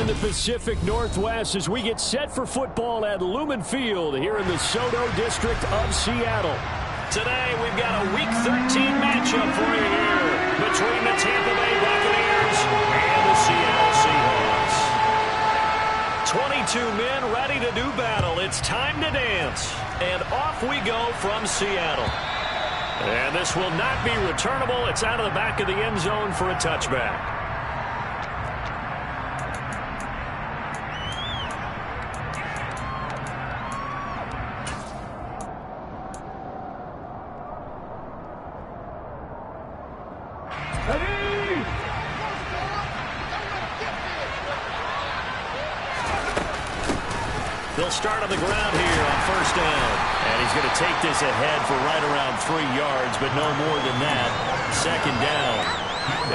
in the Pacific Northwest as we get set for football at Lumen Field here in the Soto District of Seattle. Today, we've got a Week 13 matchup for you here between the Tampa Bay Buccaneers and the Seattle Seahawks. 22 men ready to do battle. It's time to dance. And off we go from Seattle. And this will not be returnable. It's out of the back of the end zone for a touchback. They'll start on the ground here on first down. And he's going to take this ahead for right around 3 yards, but no more than that. Second down.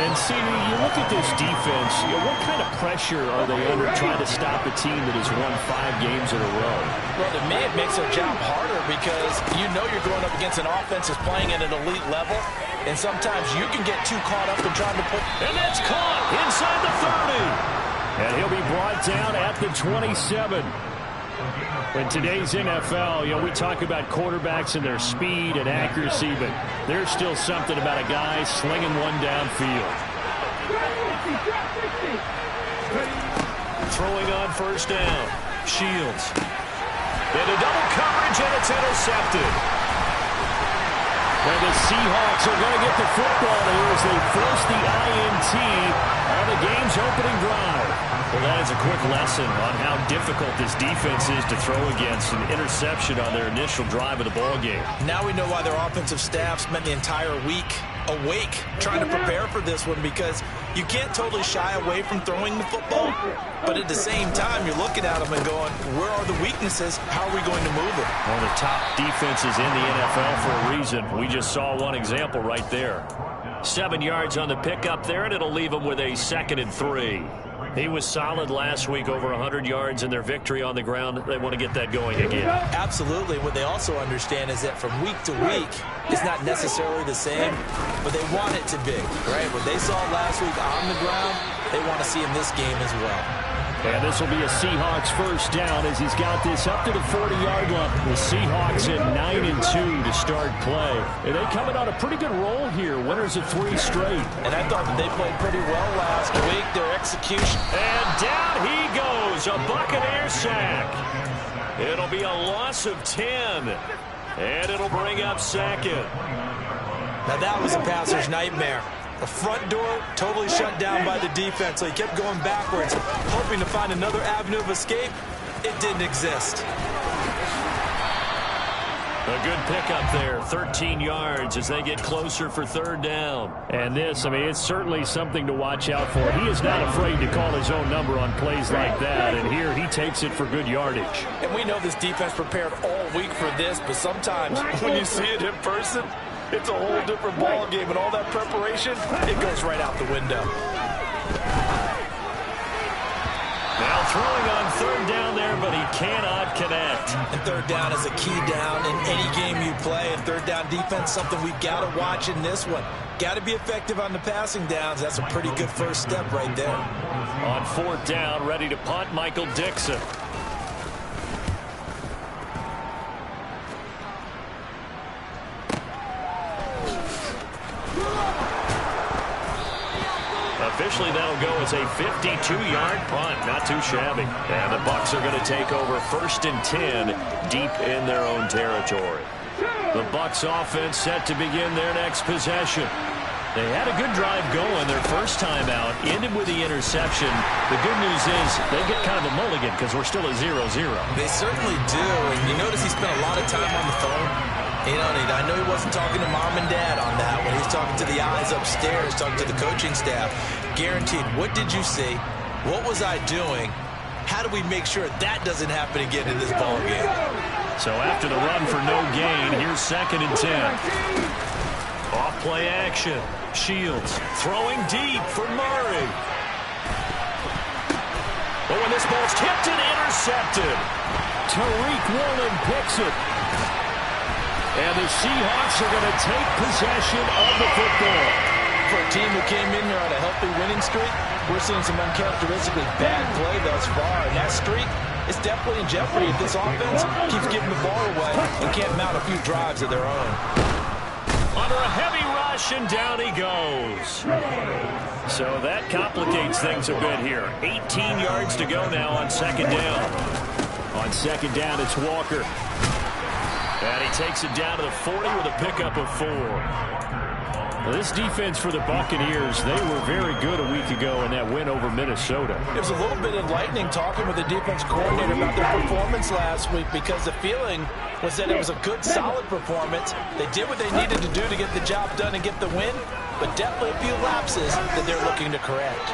And, see, you look at this defense, what kind of pressure are they under trying to stop a team that has won 5 games in a row? Well, to me, it makes their job harder because you know you're going up against an offense that's playing at an elite level, and sometimes you can get too caught up in trying to put... And that's caught inside the 30. And he'll be brought down at the 27. In today's NFL, we talk about quarterbacks and their speed and accuracy, but there's still something about a guy slinging one downfield. Throwing on first down. Shields. Into double coverage, and it's intercepted. And the Seahawks are going to get the football here as they force the INT on the game's opening drive. Well, that is a quick lesson on how difficult this defense is to throw against. An interception on their initial drive of the ballgame. Now we know why their offensive staff spent the entire week awake trying to prepare for this one, because you can't totally shy away from throwing the football, but at the same time you're looking at them and going, where are the weaknesses? How are we going to move it? One of the top defenses in the NFL for a reason. We just saw one example right there. 7 yards on the pickup there, and it'll leave them with a 2nd and 3. He was solid last week, over 100 yards in their victory on the ground. They want to get that going again. Absolutely. What they also understand is that from week to week, it's not necessarily the same, but they want it to be, right? What they saw last week on the ground, they want to see in this game as well. And this will be a Seahawks first down as he's got this up to the 40-yard line. The Seahawks at 9-2 to start play. And they coming on a pretty good roll here. Winners of 3 straight. And I thought that they played pretty well last week. Their execution. And down he goes. A Buccaneer sack. It'll be a loss of 10. And it'll bring up 2nd. Now that was a passer's nightmare. The front door totally shut down by the defense, so he kept going backwards, hoping to find another avenue of escape. It didn't exist. A good pickup there, 13 yards as they get closer for 3rd down. And this, it's certainly something to watch out for. He is not afraid to call his own number on plays like that, and here he takes it for good yardage. And we know this defense prepared all week for this, but sometimes when you see it in person, it's a whole different ball game, and all that preparation, it goes right out the window. Now throwing on 3rd down there, but he cannot connect. And 3rd down is a key down in any game you play. And 3rd down defense, something we've got to watch in this one. Got to be effective on the passing downs. That's a pretty good first step right there. On 4th down, ready to punt, Michael Dixon. Officially, that'll go as a 52-yard punt. Not too shabby. And the Bucs are going to take over 1st and 10 deep in their own territory. The Bucs offense set to begin their next possession. They had a good drive going their first time out, ended with the interception. The good news is they get kind of a mulligan because we're still at 0-0. They certainly do. And you notice he spent a lot of time on the phone. I know he wasn't talking to mom and dad on that one. He's talking to the eyes upstairs, talking to the coaching staff. Guaranteed, what did you see? What was I doing? How do we make sure that doesn't happen again in this ball game? So after the run for no gain, here's 2nd and 10. Off play action. Shields throwing deep for Murray. But when this ball's tipped and intercepted, Tariq Woolen picks it. And the Seahawks are going to take possession of the football. For a team who came in here on a healthy winning streak, We're seeing some uncharacteristically bad play thus far, and that streak is definitely in jeopardy if this offense keeps giving the ball away and can't mount a few drives of their own. Under a heavy rush, and down he goes. So that complicates things a bit here. 18 yards to go now on second down. On second down, it's Walker. And he takes it down to the 40 with a pickup of 4. This defense for the Buccaneers, they were very good a week ago in that win over Minnesota. It was a little bit enlightening talking with the defense coordinator about their performance last week, because the feeling was that it was a good, solid performance. They did what they needed to do to get the job done and get the win, but definitely a few lapses that they're looking to correct.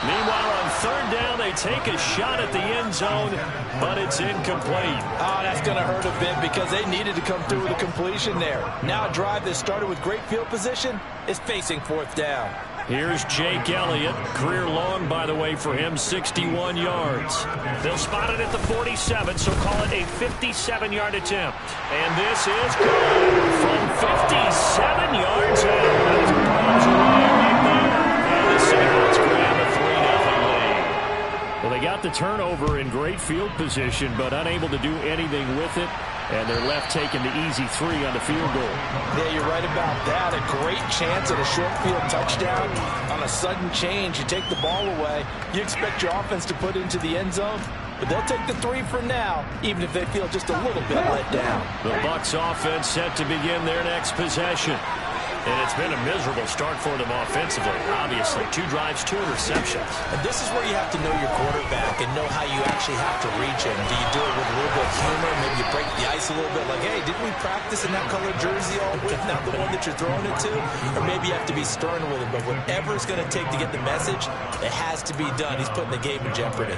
Meanwhile, on third down, they take a shot at the end zone, but it's incomplete. Oh, that's going to hurt a bit because they needed to come through with a completion there. Now a drive that started with great field position is facing fourth down. Here's Jake Elliott. Career long, by the way, for him, 61 yards. They'll spot it at the 47, so call it a 57-yard attempt. And this is good from 57 yards out. That's miles away right there. And the Seahawks grab a 3-0 lead. Well, they got the turnover in great field position, but unable to do anything with it. And they're left taking the easy 3 on the field goal. Yeah, you're right about that. A great chance at a short field touchdown. On a sudden change, you take the ball away. You expect your offense to put into the end zone, but they'll take the 3 for now, even if they feel just a little bit let down. The Bucs offense set to begin their next possession. And it's been a miserable start for them offensively, obviously. 2 drives, 2 interceptions. And this is where you have to know your quarterback and know how you actually have to reach him. Do you do it with a little bit of humor? Maybe you break the ice a little bit, like, hey, didn't we practice in that colored jersey all week, not the one that you're throwing it to? Or maybe you have to be stern with him. But whatever it's going to take to get the message, it has to be done. He's putting the game in jeopardy.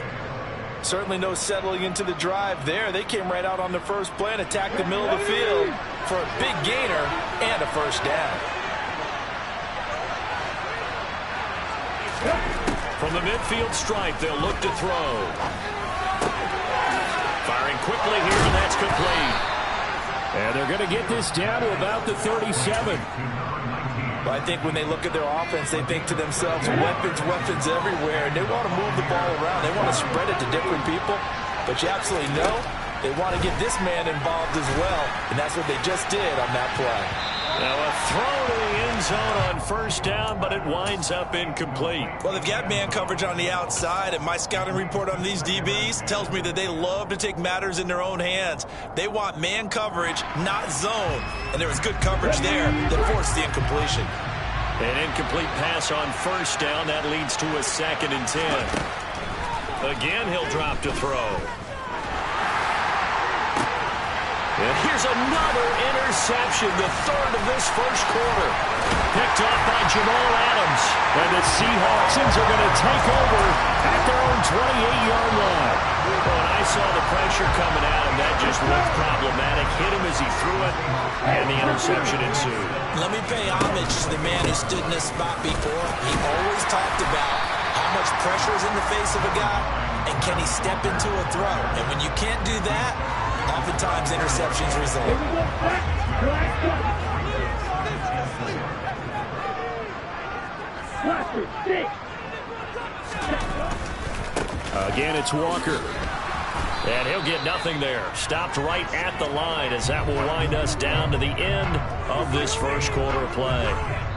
Certainly no settling into the drive there. They came right out on the first play and attacked the middle of the field for a big gainer and a first down. From the midfield stripe, they'll look to throw. Firing quickly here, and that's complete. And they're going to get this down to about the 37. But I think when they look at their offense, they think to themselves, weapons, weapons everywhere. And they want to move the ball around. They want to spread it to different people. But you absolutely know they want to get this man involved as well. And that's what they just did on that play. Now a throw to the end zone on first down, but it winds up incomplete. Well, they've got man coverage on the outside, and my scouting report on these DBs tells me that they love to take matters in their own hands. They want man coverage, not zone. And there was good coverage there that forced the incompletion. An incomplete pass on first down. That leads to a 2nd and 10. Again, he'll drop to throw. And here's another interception, the 3rd of this first quarter. Picked off by Jamal Adams. And the Seahawks are going to take over at their own 28-yard line. When I saw the pressure coming at him, that just looked problematic. Hit him as he threw it, and the interception ensued. Let me pay homage to the man who stood in this spot before. He always talked about how much pressure is in the face of a guy, and can he step into a throw. And when you can't do that, oftentimes interceptions result. Again, it's Walker. And he'll get nothing there. Stopped right at the line as that will wind us down to the end of this first quarter of play.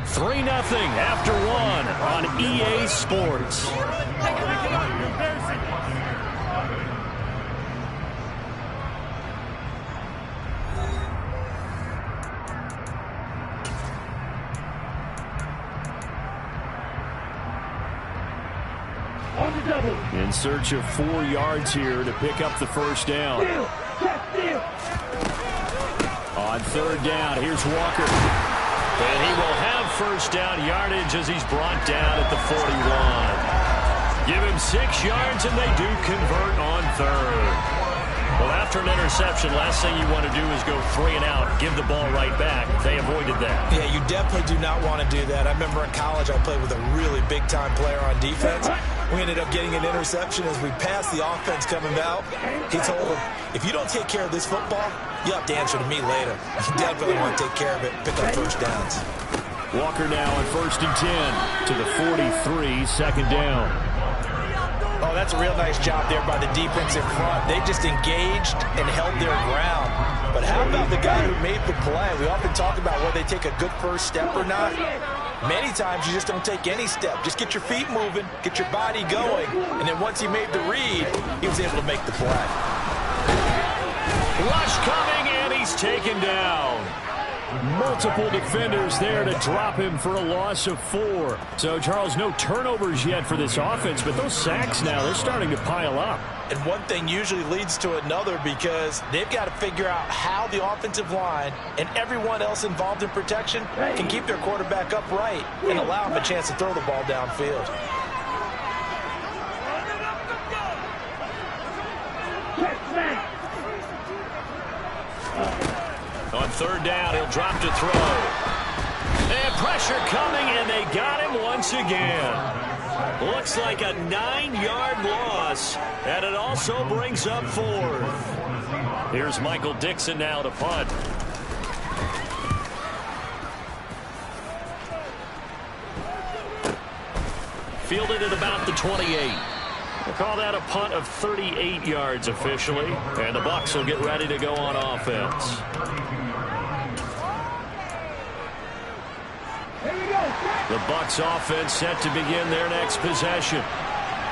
3-0 after 1 on EA Sports. In search of 4 yards here to pick up the first down. On third down, here's Walker. And he will have first down yardage as he's brought down at the 41. Give him 6 yards, and they do convert on third. Well, after an interception, last thing you want to do is go 3 and out, give the ball right back. They avoided that. Yeah, you definitely do not want to do that. I remember in college I played with a really big-time player on defense. We ended up getting an interception as we passed the offense coming out. He told him, if you don't take care of this football, you'll have to answer to me later. You definitely want to take care of it, pick up first downs. Walker now on 1st and 10 to the 43, second down. Oh, that's a real nice job there by the defense in front. They just engaged and held their ground. But how about the guy who made the play? We often talk about whether they take a good first step or not. Many times you just don't take any step. Just get your feet moving, get your body going, and then once he made the read, he was able to make the play. Rush coming, and he's taken down. Multiple defenders there to drop him for a loss of 4. So, Charles, no turnovers yet for this offense, but those sacks now, they're starting to pile up. And one thing usually leads to another because they've got to figure out how the offensive line and everyone else involved in protection can keep their quarterback upright and allow him a chance to throw the ball downfield. On 3rd down, he'll drop to throw. And pressure coming, and they got him once again. Looks like a 9-yard loss, and it also brings up 4th. Here's Michael Dixon now to punt. Fielded at about the 28. We'll call that a punt of 38 yards officially, and the Bucs will get ready to go on offense. The Bucs offense set to begin their next possession.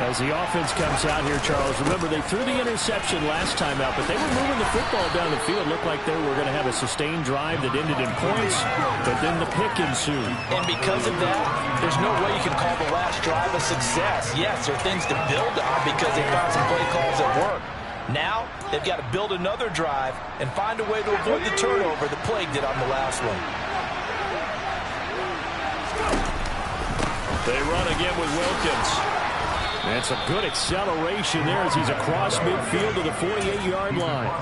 As the offense comes out here, Charles, remember they threw the interception last time out, but they were moving the football down the field. Looked like they were going to have a sustained drive that ended in points, but then the pick ensued. And because of that, there's no way you can call the last drive a success. Yes, there are things to build on because they found some play calls that work. Now, they've got to build another drive and find a way to avoid the turnover that plagued it on the last one. They run again with Wilkins. And some good acceleration there as he's across midfield to the 48-yard line.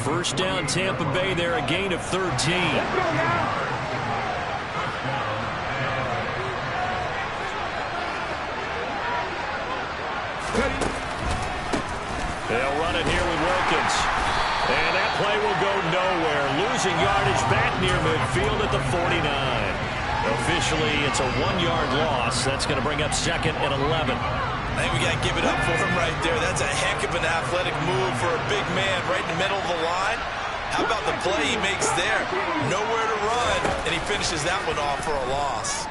1st down, Tampa Bay there, a gain of 13. They'll run it here with Wilkins. And that play will go nowhere. Losing yardage back near midfield at the 49. Officially, it's a 1-yard loss. That's going to bring up 2nd and 11. I think we got to give it up for him right there. That's a heck of an athletic move for a big man right in the middle of the line. How about the play he makes there? Nowhere to run, and he finishes that one off for a loss.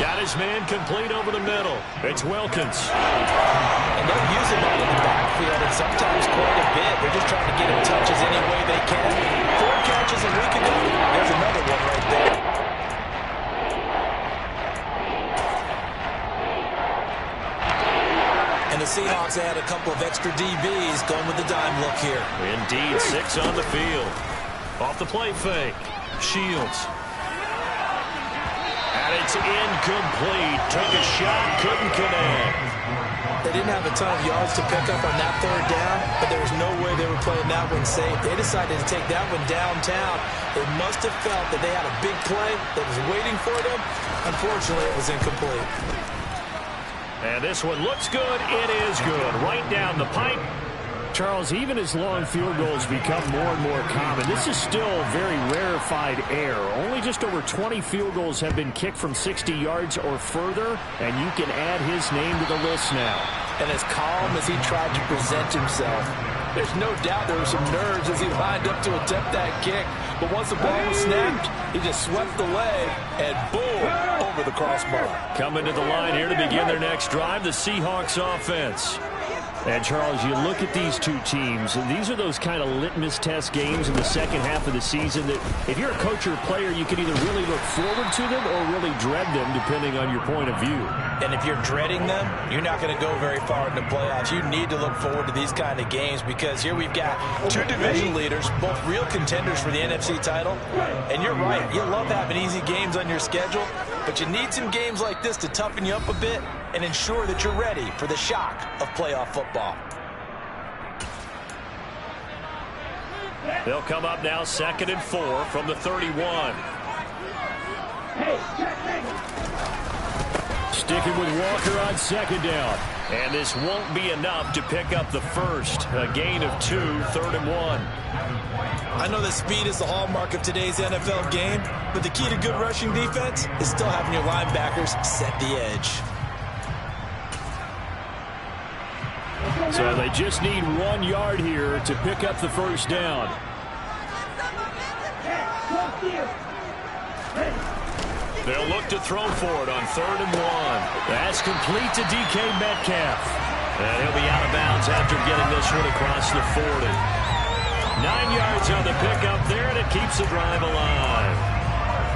Got his man complete over the middle. It's Wilkins. And they'll use him out of the backfield, and sometimes quite a bit. They're just trying to get him touches any way they can. 4 catches a week ago. There's another one right there. And the Seahawks add a couple of extra DBs going with the dime look here. Indeed, 6 on the field. Off the play fake. Shields. And it's incomplete. Took a shot, couldn't connect. They didn't have a ton of yards to pick up on that 3rd down, but there was no way they were playing that one safe. They decided to take that one downtown. They must have felt that they had a big play that was waiting for them. Unfortunately, it was incomplete. And this one looks good. It is good. Right down the pipe. Charles, even as long field goals become more and more common, this is still very rarefied air. Only just over 20 field goals have been kicked from 60 yards or further, and you can add his name to the list now. And as calm as he tried to present himself, there's no doubt there were some nerves as he lined up to attempt that kick. But once the ball was snapped, he just swept the leg, and boom, over the crossbar. Coming to the line here to begin their next drive, the Seahawks offense. And, Charles, you look at these two teams, and these are those kind of litmus test games in the second half of the season that if you're a coach or a player, you can either really look forward to them or really dread them, depending on your point of view. And if you're dreading them, you're not going to go very far in the playoffs. You need to look forward to these kind of games because here we've got 2 division leaders, both real contenders for the NFC title. And you're right, you love having easy games on your schedule, but you need some games like this to toughen you up a bit and ensure that you're ready for the shock of playoff football. They'll come up now 2nd and 4 from the 31. Sticking with Walker on 2nd down. And this won't be enough to pick up the first. A gain of 2, 3rd and 1. I know that speed is the hallmark of today's NFL game, but the key to good rushing defense is still having your linebackers set the edge. So they just need 1 yard here to pick up the first down. They'll look to throw for it on 3rd and 1. That's complete to DK Metcalf. And he'll be out of bounds after getting this one across the 40. 9 yards on the pickup there, and it keeps the drive alive.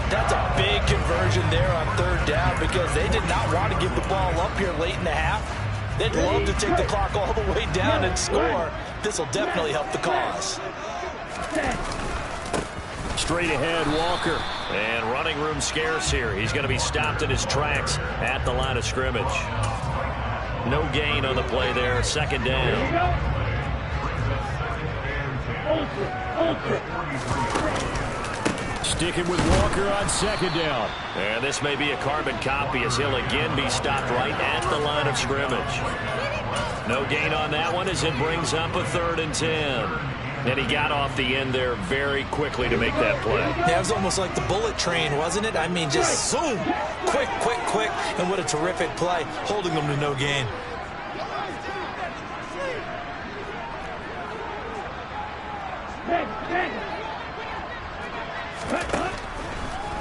That's a big conversion there on 3rd down because they did not want to give the ball up here late in the half. They'd love to take the clock all the way down and score. This will definitely help the cause. Straight ahead, Walker. And running room scarce here. He's going to be stopped in his tracks at the line of scrimmage. No gain on the play there. 2nd down. Sticking with Walker on 2nd down. And this may be a carbon copy as he'll again be stopped right at the line of scrimmage. No gain on that one as it brings up a 3rd and 10. And he got off the end there very quickly to make that play. Yeah, it was almost like the bullet train, wasn't it? I mean, just zoom. Quick, quick, quick. And what a terrific play, holding them to no gain.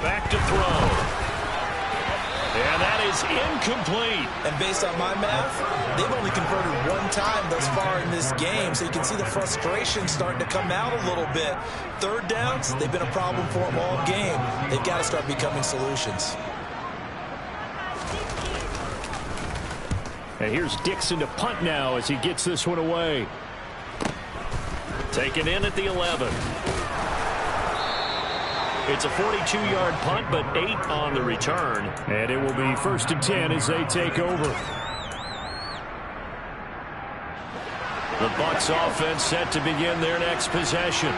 Back to throw. And that is incomplete. And based on my math, they've only converted 1 time thus far in this game. So you can see the frustration starting to come out a little bit. 3rd downs, they've been a problem for them all game. They've got to start becoming solutions. And here's Dixon to punt now as he gets this one away. Taken in at the 11. It's a 42-yard punt, but 8 on the return. And it will be 1st and 10 as they take over. The Bucs offense set to begin their next possession.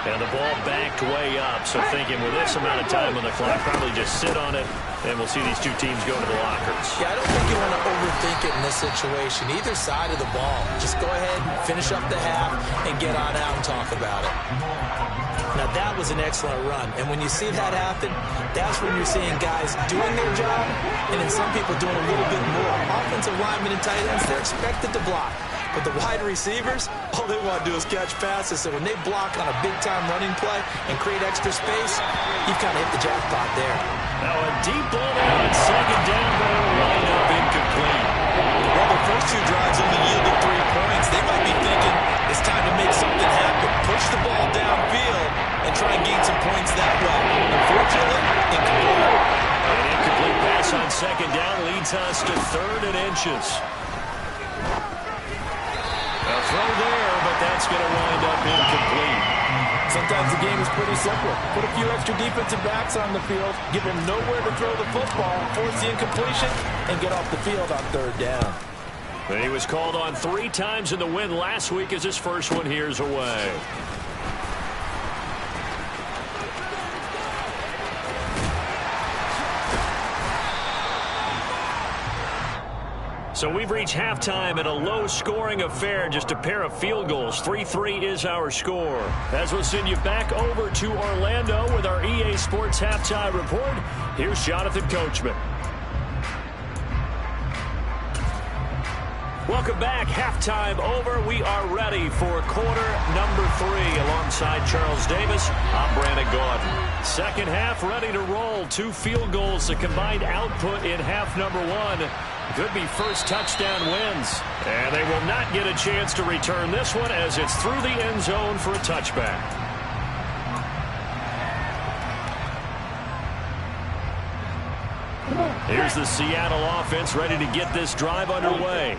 And the ball backed way up. So thinking with this amount of time on the clock, probably just sit on it, and we'll see these two teams go to the lockers. Yeah, I don't think you want to overthink it in this situation. Either side of the ball. Just go ahead, finish up the half, and get on out and talk about it. Now, that was an excellent run. And when you see that happen, that's when you're seeing guys doing their job, and then some people doing a little bit more. Offensive linemen and tight ends, they're expected to block. But the wide receivers, all they want to do is catch passes. So when they block on a big-time running play and create extra space, you've kind of hit the jackpot there. Now a deep ball there on 2nd down, but it'll wind up incomplete. Well, the first 2 drives only yielded 3 points. They might be thinking it's time to make something happen. Push the ball downfield and try and gain some points that way. Unfortunately, incomplete. An incomplete pass on 2nd down leads us to 3rd and inches. A throw there, but that's going to wind up incomplete. Sometimes the game is pretty simple. Put a few extra defensive backs on the field, give them nowhere to throw the football, force the incompletion, and get off the field on 3rd down. He was called on 3 times in the win last week as his first one here's away. So we've reached halftime in a low-scoring affair, just a pair of field goals. 3-3 is our score. As we'll send you back over to Orlando with our EA Sports Halftime Report, here's Jonathan Coachman. Welcome back. Halftime over. We are ready for quarter number 3 alongside Charles Davis. I'm Brandon Gaudin. Second half ready to roll. 2 field goals, the combined output in half number 1. Could be first touchdown wins. And they will not get a chance to return this one as it's through the end zone for a touchback. Here's the Seattle offense ready to get this drive underway.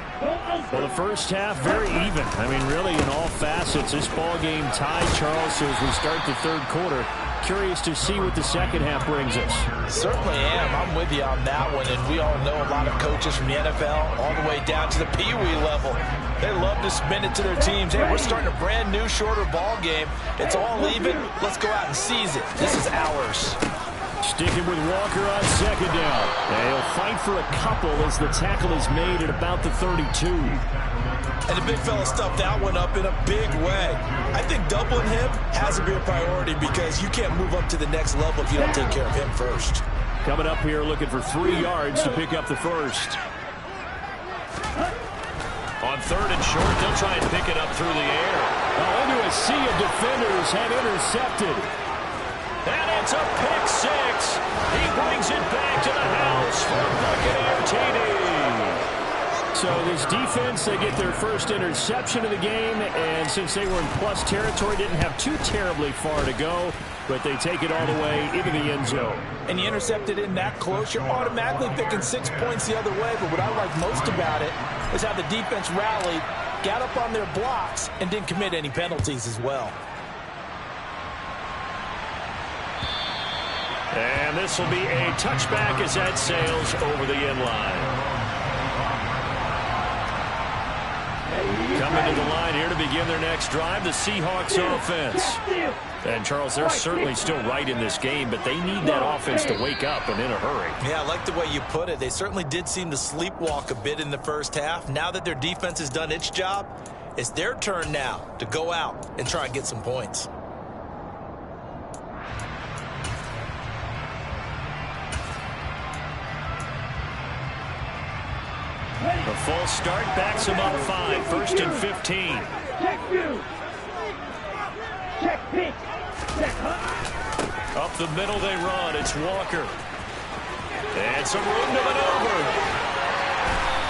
Well, the first half, very even. I mean, really, in all facets, this ball game tied, Charles. So as we start the 3rd quarter, curious to see what the second half brings us. Certainly am. I'm with you on that one. And we all know a lot of coaches from the NFL all the way down to the Pee Wee level. They love to spin it to their teams. Hey, we're starting a brand new, shorter ball game. It's all even. Let's go out and seize it. This is ours. Sticking with Walker on second down. And he'll fight for a couple as the tackle is made at about the 32. And the big fella stuffed that one up in a big way. I think doubling him has to be a priority because you can't move up to the next level if you don't take care of him first. Coming up here looking for 3 yards to pick up the first. On third and short, they'll try and pick it up through the air. Into a sea of defenders have intercepted. And it's a pick six. He brings it back to the house for a Buccaneer TD. So this defense, they get their first interception of the game, and since they were in plus territory, didn't have too terribly far to go, but they take it all the way into the end zone. And you intercepted in that close, you're automatically picking 6 points the other way, but what I like most about it is how the defense rallied, got up on their blocks, and didn't commit any penalties as well. And this will be a touchback as that sails over the end line. Coming to the line here to begin their next drive, the Seahawks offense. And, Charles, they're certainly still right in this game, but they need that offense to wake up and in a hurry. Yeah, I like the way you put it. They certainly did seem to sleepwalk a bit in the first half. Now that their defense has done its job, it's their turn now to go out and try and get some points. The false start backs him up 5, first and 15. Up the middle they run. It's Walker. And some room to maneuver.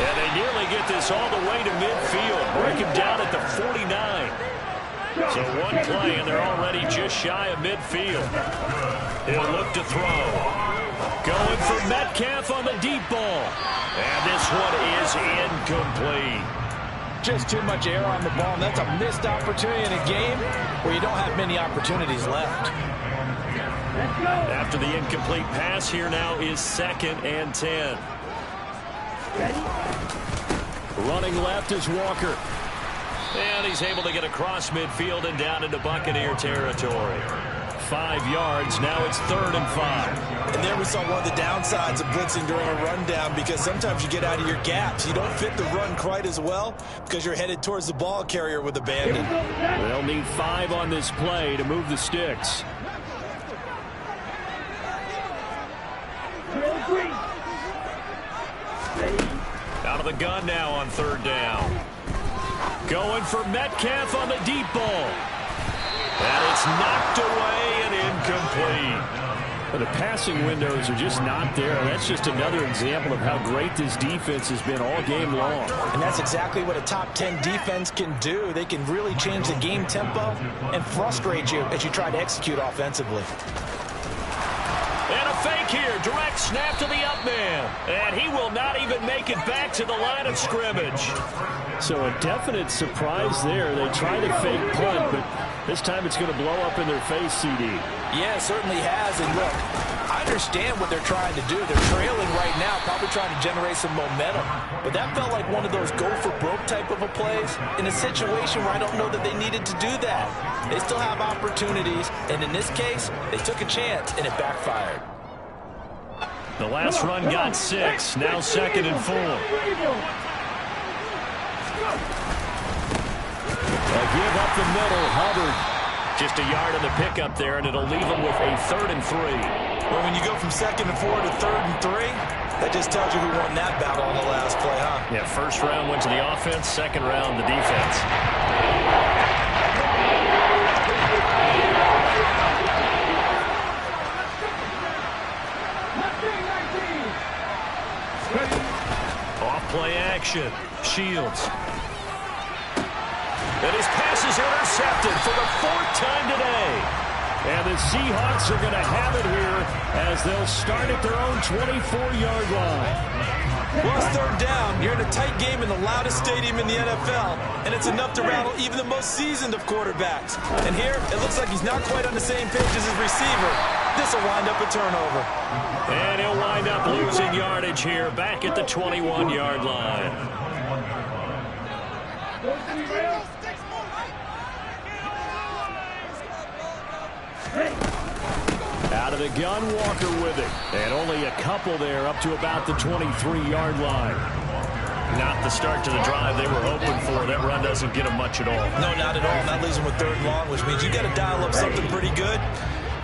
And they nearly get this all the way to midfield. Break him down at the 49. So one play, and they're already just shy of midfield. He'll look to throw. Going for Metcalf on the deep ball. And this one is incomplete. Just too much air on the ball, and that's a missed opportunity in a game where you don't have many opportunities left. After the incomplete pass, here now is 2nd and 10. Running left is Walker. And he's able to get across midfield and down into Buccaneer territory. 5 yards. Now it's 3rd and 5. And there we saw one of the downsides of blitzing during a rundown because sometimes you get out of your gaps. You don't fit the run quite as well because you're headed towards the ball carrier with a bandit. They'll need 5 on this play to move the sticks. Out of the gun now on 3rd down. Going for Metcalf on the deep ball. And it's knocked away and incomplete. But the passing windows are just not there. That's just another example of how great this defense has been all game long. And that's exactly what a top 10 defense can do. They can really change the game tempo and frustrate you as you try to execute offensively. And a fake here. Direct snap to the up man. And he will not even make it back to the line of scrimmage. So a definite surprise there. They try to fake punt, but this time it's going to blow up in their face, CD. Yeah, it certainly has. And look, I understand what they're trying to do. They're trailing right now, probably trying to generate some momentum. But that felt like one of those go-for-broke type of a plays in a situation where I don't know that they needed to do that. They still have opportunities, and in this case, they took a chance, and it backfired. The last run got 6, now 2nd and 4. A give up the middle, Hubbard. Just a yard on the pickup there, and it'll leave him with a 3rd and 3. Well, when you go from 2nd and 4 to 3rd and 3, that just tells you who won that battle on the last play, huh? Yeah, first round went to the offense, second round the defense. Off play action. Shields. And his pass is intercepted for the 4th time today. And the Seahawks are going to have it here as they'll start at their own 24-yard line. Well, it's 3rd down. You're in a tight game in the loudest stadium in the NFL, and it's enough to rattle even the most seasoned of quarterbacks. And here, it looks like he's not quite on the same page as his receiver. This will wind up a turnover. And he'll wind up losing yardage here back at the 21-yard line. Out Out of the gun, Walker with it. And only a couple there up to about the 23-yard line. Not the start to the drive they were hoping for. That run doesn't get them much at all. No, not at all. That leaves them with 3rd and long, which means you got to dial up something pretty good.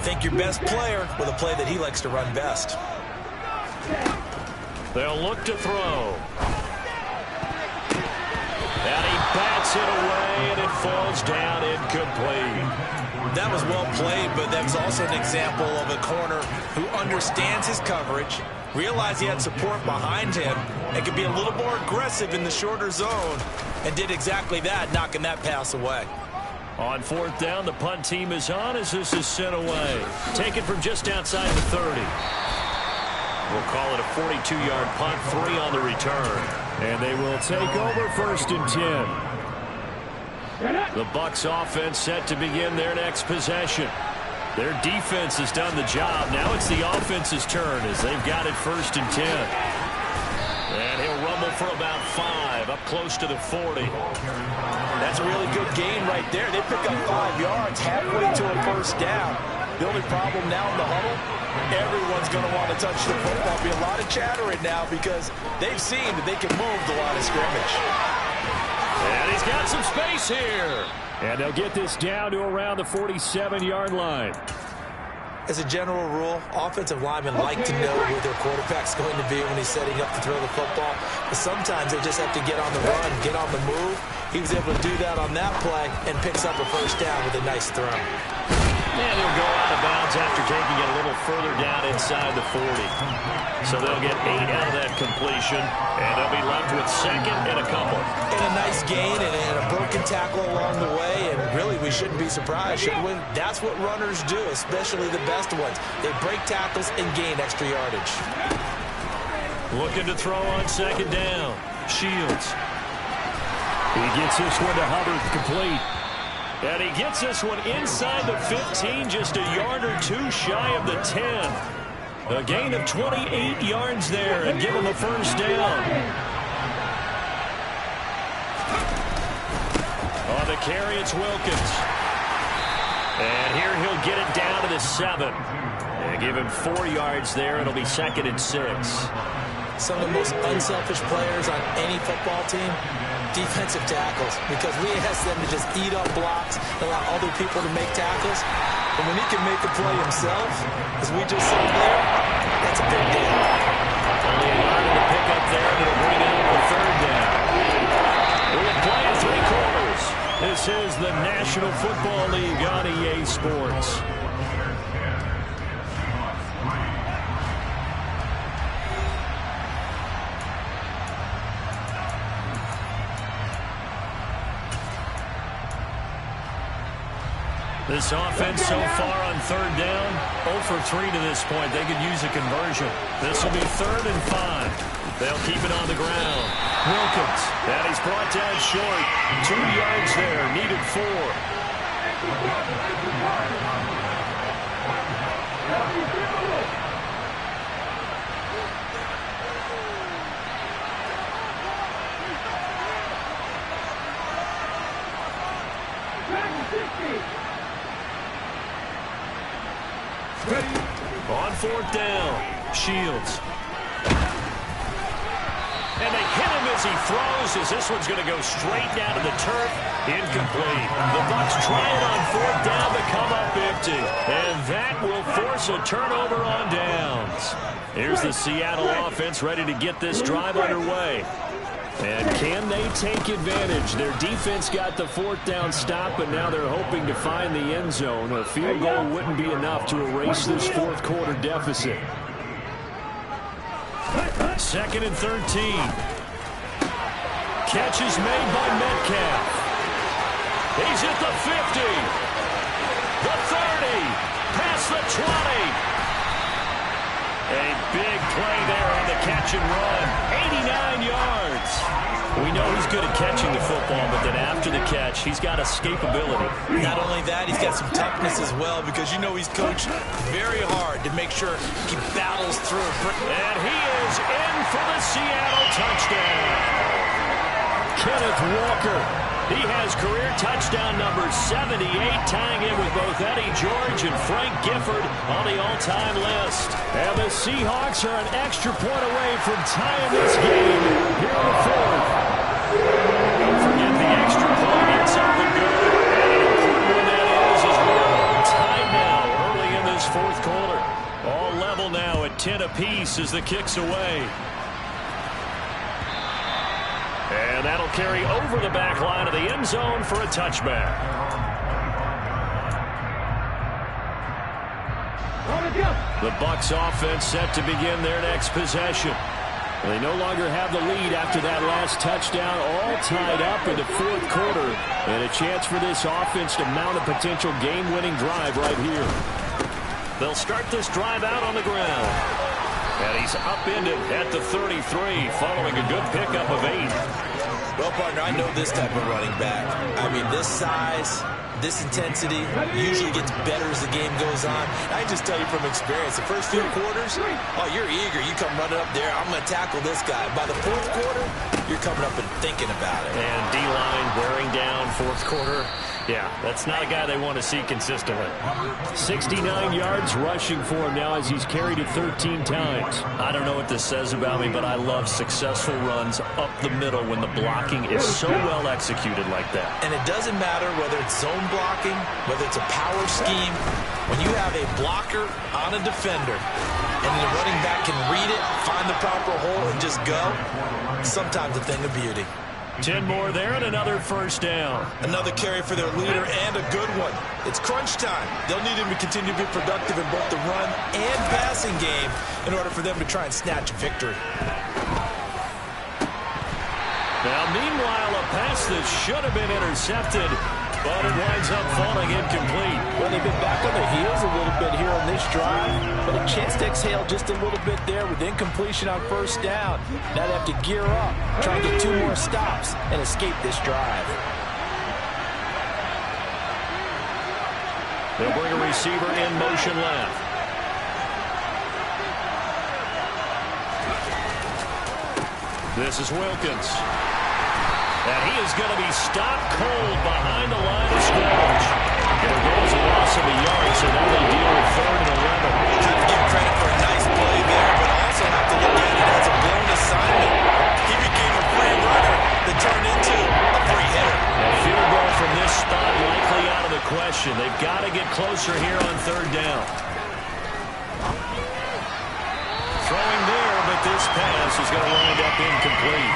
Think your best player with a play that he likes to run best. They'll look to throw. And he bats it away, and it falls down incomplete. That was well played, but that was also an example of a corner who understands his coverage, realized he had support behind him, and could be a little more aggressive in the shorter zone, and did exactly that, knocking that pass away. On 4th down, the punt team is on as this is sent away. Taken from just outside the 30. We'll call it a 42-yard punt, 3 on the return. And they will take over 1st and 10. The Bucs offense set to begin their next possession. Their defense has done the job. Now it's the offense's turn as they've got it 1st and 10. And he'll rumble for about 5, up close to the 40. That's a really good gain right there. They pick up 5 yards halfway to a 1st down. The only problem now in the huddle, everyone's going to want to touch the football. Be a lot of chattering now because they've seen that they can move the line of scrimmage. And he's got some space here. And they'll get this down to around the 47-yard line. As a general rule, offensive linemen like to know where their quarterback's going to be when he's setting up to throw the football. But sometimes they just have to get on the run, get on the move. He was able to do that on that play and picks up a 1st down with a nice throw. And he'll go out of bounds after taking it a little further down inside the 40. So they'll get 8 out of that completion, and they'll be left with 2nd and a couple. And a nice gain and a broken tackle along the way, and really we shouldn't be surprised, should we? That's what runners do, especially the best ones. They break tackles and gain extra yardage. Looking to throw on 2nd down. Shields. He gets this one to Hubbard, complete. And he gets this one inside the 15, just a yard or 2 shy of the 10. A gain of 28 yards there and give him a 1st down. On the carry, it's Wilkins. And here he'll get it down to the 7. And give him 4 yards there. It'll be 2nd and 6. Some of the most unselfish players on any football team, defensive tackles, because we ask them to just eat up blocks, allow other people to make tackles. And when he can make a play himself, as we just saw there, that's a big deal. Only a yard in the pickup there, and it'll bring out the 3rd down. We're playing 3 quarters. This is the National Football League on EA Sports. This offense so far on 3rd down, 0 for 3 to this point. They could use a conversion. This will be 3rd and 5. They'll keep it on the ground. Wilkins, and he's brought down short. 2 yards there, needed 4. On 4th down, Shields. And they hit him as he throws, as this one's going to go straight down to the turf. Incomplete. The Bucs try it on 4th down to come up empty. And that will force a turnover on downs. Here's the Seattle offense ready to get this drive underway. And can they take advantage? Their defense got the 4th down stop, but now they're hoping to find the end zone. A field goal wouldn't be enough to erase this 4th quarter deficit. 2nd and 13. Catch is made by Metcalf. He's at the 50. The 30. Past the 20. A big play there on the catch and run. 89 yards. We know he's good at catching the football, but then after the catch, he's got escapability. Not only that, he's got some toughness as well, because you know he's coached very hard to make sure he battles through. And he is in for the Seattle touchdown. Kenneth Walker He has career touchdown number 78, tying in with both Eddie George and Frank Gifford on the all-time list. And the Seahawks are an extra point away from tying this game here in the fourth. Don't forget the extra point. It's something good. And an important one that is as we are tied now early in this fourth quarter. All level now at 10 apiece as the kick's away. And that'll carry over the back line of the end zone for a touchback. The Bucs offense set to begin their next possession. They no longer have the lead after that last touchdown, all tied up in the fourth quarter. And a chance for this offense to mount a potential game-winning drive right here. They'll start this drive out on the ground. And he's upended at the 33 following a good pickup of 8. Well, partner, I know this type of running back. I mean, this size, this intensity usually gets better as the game goes on. I just tell you from experience, the first few quarters, oh, you're eager. You come running up there, I'm going to tackle this guy. By the fourth quarter, you're coming up and thinking about it. And D-line wearing down fourth quarter. Yeah, that's not a guy they want to see consistently. 69 yards rushing for him now as he's carried it 13 times. I don't know what this says about me, but I love successful runs up the middle when the blocking is so well executed like that. And it doesn't matter whether it's zone blocking, whether it's a power scheme. When you have a blocker on a defender and the running back can read it, find the proper hole, and just go, sometimes a thing of beauty. 10 more there and another first down. Another carry for their leader and a good one. It's crunch time. They'll need him to continue to be productive in both the run and passing game in order for them to try and snatch victory. Now, meanwhile, a pass that should have been intercepted, but it winds up falling incomplete. Well, they've been back on their heels a little bit here on this drive, but a chance to exhale just a little bit there with incompletion on first down. Now they have to gear up, try and get 2 more stops, and escape this drive. They'll bring a receiver in motion left. This is Wilkins. And he is going to be stopped cold behind the line of scrimmage. And it goes a loss of a yard, so now they deal with 3rd and 11. Have to give credit for a nice play there, but also have to look at it as a blown assignment. He became a free runner that turned into a free hitter. A field goal from this spot likely out of the question. They've got to get closer here on 3rd down. Throwing there, but this pass is going to wind up incomplete.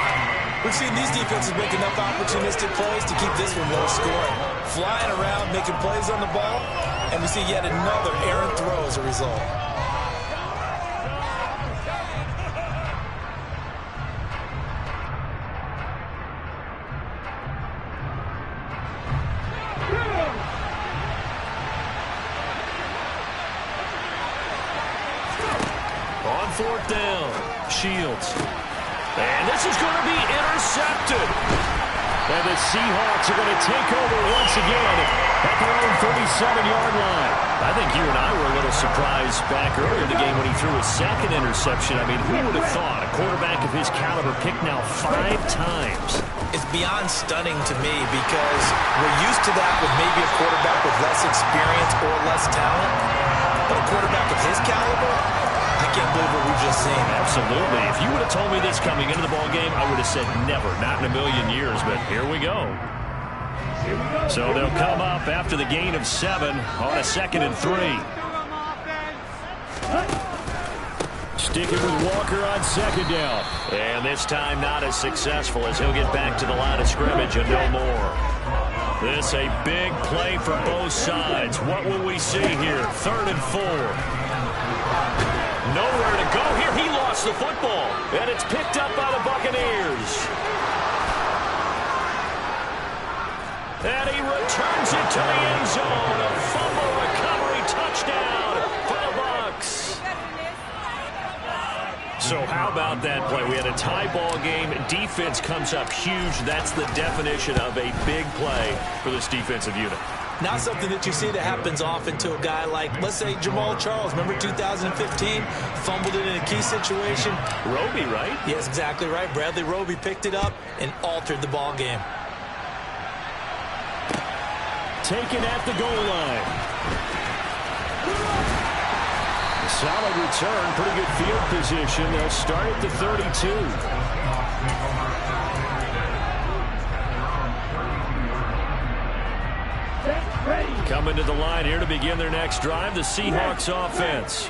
We've seen these defenses make enough opportunistic plays to keep this one low scoring. Flying around, making plays on the ball, and we see yet another errant throw as a result. On 4th down, Shields. And this is going to be intercepted. And the Seahawks are going to take over once again at their own 37-yard line. I think you and I were a little surprised back earlier in the game when he threw his 2nd interception. I mean, who would have thought a quarterback of his caliber picked now 5 times? It's beyond stunning to me because we're used to that with maybe a quarterback with less experience or less talent. But a quarterback of his caliber, I can't believe what we've just seen. Absolutely. If you would have told me this coming into the ballgame, I would have said never, not in a million years, but here we go. So they'll come up after the gain of 7 on a 2nd and 3. Sticking with Walker on 2nd down. And this time not as successful as he'll get back to the line of scrimmage and no more. This a big play for both sides. What will we see here? 3rd and 4. Nowhere to go here. He lost the football. And it's picked up by the Buccaneers. And he returns it to the end zone. A fumble recovery touchdown for the Bucs. So how about that play? We had a tie ball game. Defense comes up huge. That's the definition of a big play for this defensive unit. Not something that you see that happens often to a guy like, let's say, Jamal Charles. Remember 2015? Fumbled it in a key situation. Roby, right? Yes, exactly right. Bradley Roby picked it up and altered the ball game. taken at the goal line. A solid return, pretty good field position. They'll start at the 32. Coming to the line here to begin their next drive, the Seahawks offense.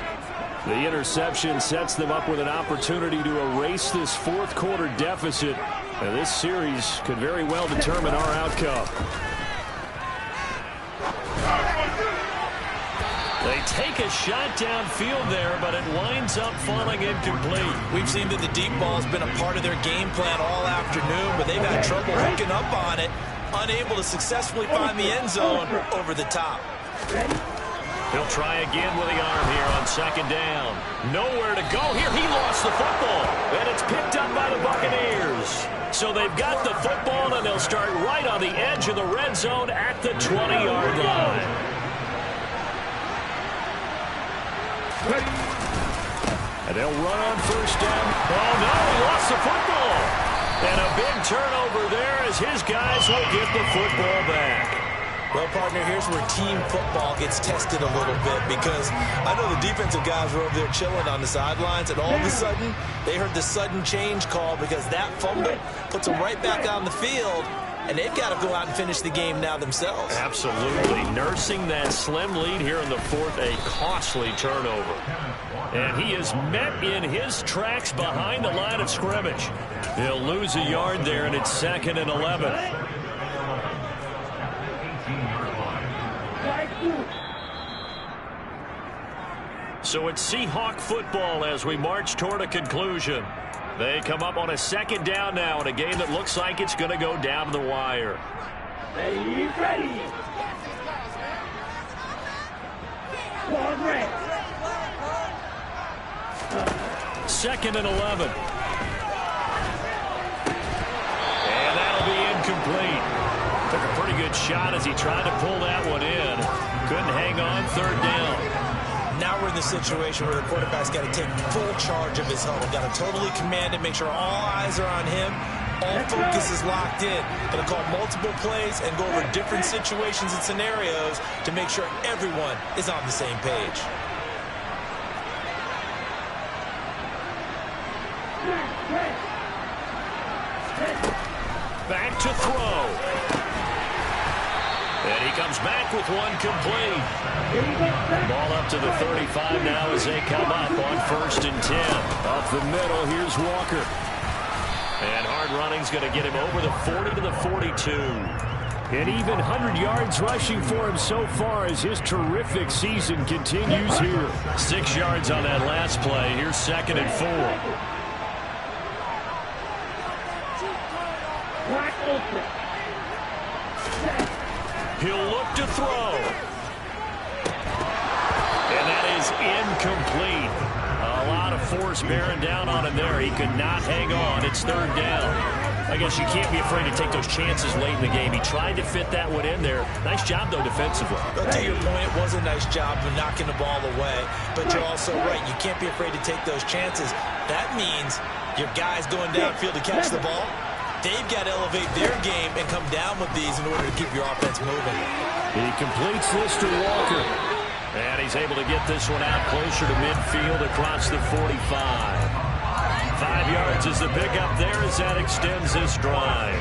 The interception sets them up with an opportunity to erase this fourth quarter deficit. And this series could very well determine our outcome. They take a shot downfield there, but it winds up falling incomplete. We've seen that the deep ball has been a part of their game plan all afternoon, but they've had trouble hooking up on it, unable to successfully find the end zone over the top. He'll try again with the arm here on second down. Nowhere to go here. He lost the football, and it's picked up by the Buccaneers. So they've got the football, and they'll start right on the edge of the red zone at the 20-yard line. And they'll run on first down. Oh, no, he lost the football. And a big turnover there as his guys will get the football back. Well, partner, here's where team football gets tested a little bit, because I know the defensive guys were over there chilling on the sidelines, and all of a sudden, they heard the sudden change call because that fumble puts them right back on the field, and they've got to go out and finish the game now themselves. Absolutely. Nursing that slim lead here in the fourth, a costly turnover. And he is met in his tracks behind the line of scrimmage. He'll lose a yard there, and it's 2nd and 11. So it's Seahawk football as we march toward a conclusion. They come up on a second down now in a game that looks like it's going to go down to the wire. Ready. Second and 11. And that'll be incomplete. Took a pretty good shot as he tried to pull that one in. Couldn't hang on, third down. Now we're in the situation where the quarterback's got to take full charge of his huddle. Got to totally command it, make sure all eyes are on him. All focus is locked in. Going to call multiple plays and go over different situations and scenarios to make sure everyone is on the same page. Back to throw. And he comes back with one complete. Ball up to the 35 now as they come up on 1st and 10. Up the middle, here's Walker. And hard running's going to get him over the 40 to the 42. And even 100 yards rushing for him so far as his terrific season continues here. 6 yards on that last play. Here's 2nd and 4. He'll look to throw. And that is incomplete. A lot of force bearing down on him there. He could not hang on. It's 3rd down. I guess you can't be afraid to take those chances late in the game. He tried to fit that one in there. Nice job, though, defensively. But to your point, it was a nice job of knocking the ball away. But you're also right. You can't be afraid to take those chances. That means your guys going downfield to catch the ball, they've got to elevate their game and come down with these in order to keep your offense moving. He completes this to Walker. And he's able to get this one out closer to midfield across the 45. 5 yards is the pickup there as that extends this drive.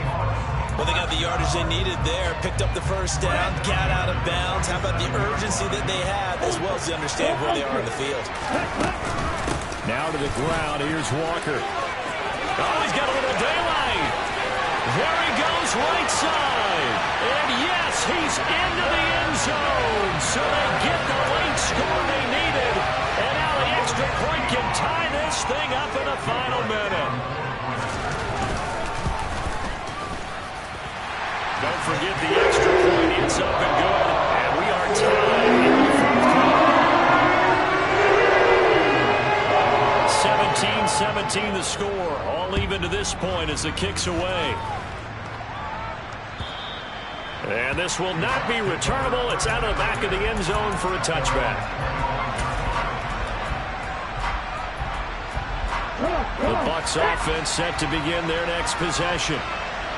Well, they got the yardage they needed there. Picked up the first down, got out of bounds. How about the urgency that they had, as well as the understanding where they are in the field. Now to the ground. Here's Walker. Oh, he's got a little daylight. There he goes right side. And yes, he's into the end zone. So they get the late score they needed. And now the extra point can tie this thing up in the final minute. Don't forget the extra point. It's up and good. And we are tied in the fourth quarter. 17-17 the score. All even to this point as the kick's away. And this will not be returnable. It's out of the back of the end zone for a touchback. The Bucs offense set to begin their next possession.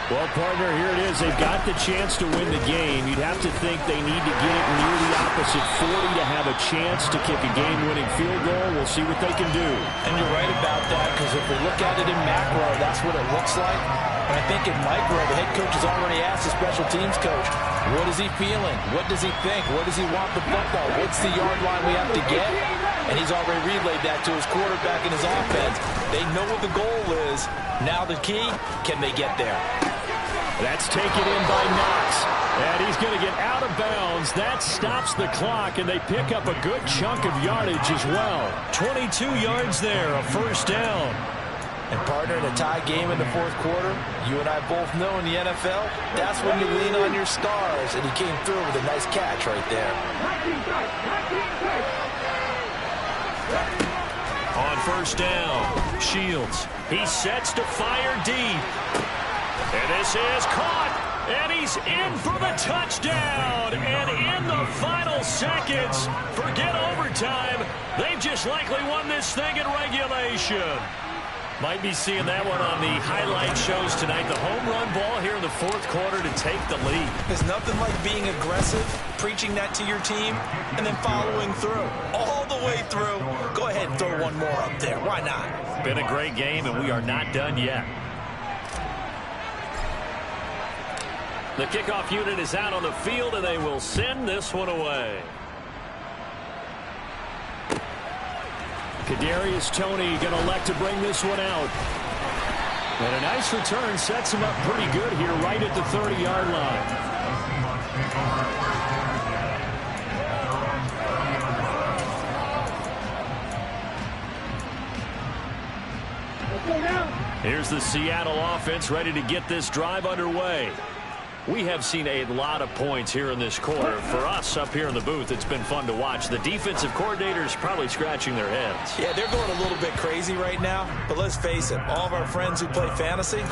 Well, partner, here it is. They've got the chance to win the game. You'd have to think they need to get it near the opposite 40 to have a chance to kick a game-winning field goal. We'll see what they can do. And you're right about that, because if we look at it in macro, that's what it looks like. And I think in micro, the head coach has already asked the special teams coach, what is he feeling? What does he think? Where does he want the football? What's the yard line we have to get? And he's already relayed that to his quarterback and his offense. They know what the goal is. Now the key, can they get there? That's taken in by Knox. And he's going to get out of bounds. That stops the clock, and they pick up a good chunk of yardage as well. 22 yards there, a first down. And partner, in a tie game in the fourth quarter, you and I both know in the NFL, that's when you lean on your stars. And he came through with a nice catch right there. On first down, Shields. He sets to fire deep. And this is caught. And he's in for the touchdown. And in the final seconds, forget overtime, they've just likely won this thing in regulation. Might be seeing that one on the highlight shows tonight. The home run ball here in the fourth quarter to take the lead. There's nothing like being aggressive, preaching that to your team, and then following through. All the way through. Go ahead and throw one more up there. Why not? Been a great game, and we are not done yet. The kickoff unit is out on the field, and they will send this one away. Kadarius Toney going to elect to bring this one out. And a nice return sets him up pretty good here right at the 30-yard line. Here's the Seattle offense ready to get this drive underway. We have seen a lot of points here in this quarter. For us up here in the booth, it's been fun to watch. The defensive coordinators probably scratching their heads. Yeah, they're going a little bit crazy right now. But let's face it, all of our friends who play fantasy,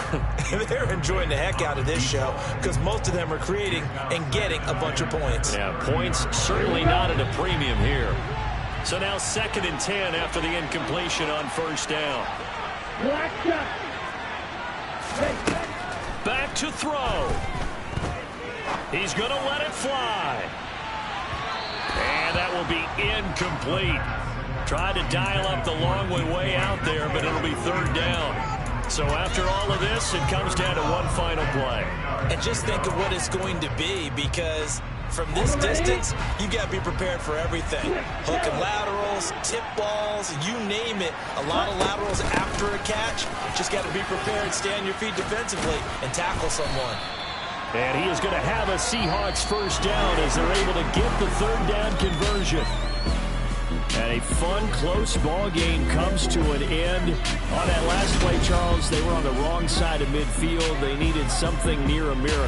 they're enjoying the heck out of this show because most of them are creating and getting a bunch of points. Yeah, points certainly not at a premium here. So now 2nd and 10 after the incompletion on first down. Back to throw. He's going to let it fly. And that will be incomplete. Tried to dial up the long way out there, but it'll be 3rd down. So after all of this, it comes down to one final play. And just think of what it's going to be, because from this distance, you got to be prepared for everything. Hook and laterals, tip balls, you name it. A lot of laterals after a catch. Just got to be prepared, stay on your feet defensively, and tackle someone. And he is going to have a Seahawks first down as they're able to get the 3rd down conversion. And a fun, close ball game comes to an end. On that last play, Charles, they were on the wrong side of midfield. They needed something near a miracle.